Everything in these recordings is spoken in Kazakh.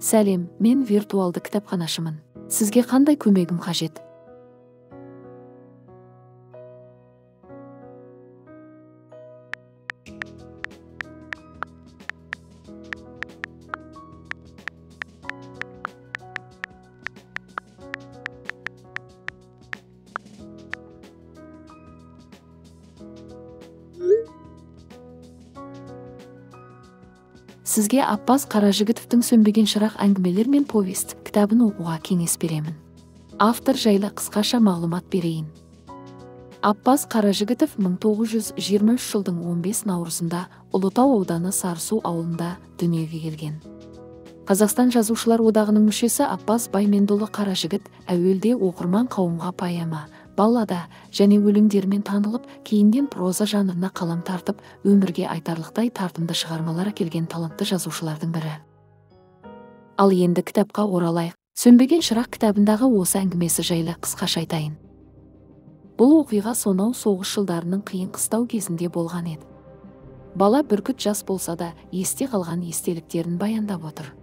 Сәлем, мен виртуалды кітапханашымын. Сізге қандай көмегім қажет? Сізге Аппаз Қаражігітовтің «Сөнбеген шырақ» әңгімелер мен повест кітабын оқуға кеңес беремін. Автор жайлы қысқаша мағлұмат берейін. Аппаз Қаражігітов 1923 жылдың 15 наурызында Ұлытау ауданы Сарысу ауылында дүниеге келген. Қазақстан Жазушылар одағының мүшесі Аппаз Баймендұлы Қаражігіт әуелде оқырман қауымға поэма, баллада және өлеңдерімен танылып, кейіннен проза жанрына қалам тартып, өмірге айтарлықтай тартымды шығармалар әкелген талантты жазушылардың бірі. Ал енді кітапқа оралайық. «Сөнбеген шырақ» кітабындағы осы әңгімесі жайлы қысқаша айтайын. Бұл оқиға сонау соғыс жылдарының қиын қыстау кезінде болған еді. Бала бүркіт жас болса да, есте қалған естеліктерін баяндап отыр.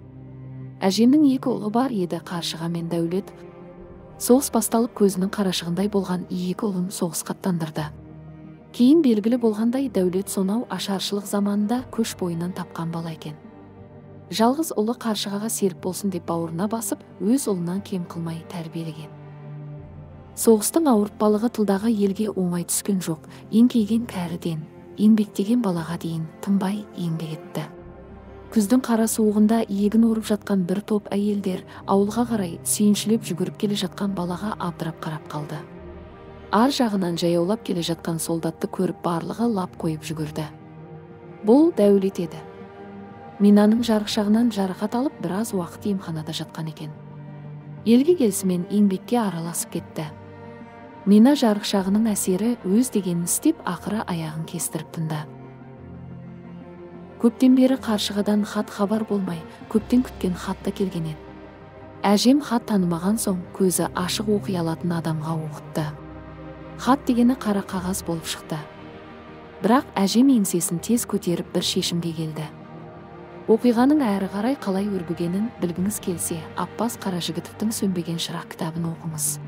Әжемнің 2 ұлы бар еді, Қаршыға мен Дәулет. Соғыс басталып көзінің қарашығындай болған 2 ұлын соғысқа аттандырды. Кейін белгілі болғандай, Дәулет сонау ашаршылық заманында көш бойынан тапқан бала екен. Жалғыз ұлы Қаршығаға серік болсын деп бауырына басып, өз ұлынан кем қылмай тәрбиелеген. Соғыстың ауыртпалығы тылдағы елге оңай түскен жоқ. Еңкейген кәріден, еңбектеген балаға дейін тынбай еңбек етті. Күздің қара суығында егін орып жатқан бір топ әйелдер ауылға қарай сүйіншілеп жүгіріп келе жатқан балаға абдырап қарап қалды. Ар жағынан жаяулап келе жатқан солдатты көріп барлығы лап қойып жүгірді. Бұл Дәулет еді. Минаның жарықшағынан жарақат алып, біраз уақыт емханада жатқан екен. Елге келісімен еңбекке араласып кетті. Мина жарықшағының әсері өз дегенін істеп, ақыры аяғын кестіріп тынды. Көптен бері Қаршығадан хат хабар болмай, көптен күткен хатта келген еді. Әжем хат танымаған соң көзі ашық оқи алатын адамға оқытты. Хат дегені қара қағаз болып шықты. Бірақ әжем еңсесін тез көтеріп бір шешімге келді. Оқиғаның әрі қарай қалай өрбігенін білгіңіз келсе, Аппаз Қаражігітовтің «Сөнбеген шырақ» кітабын оқыңыз.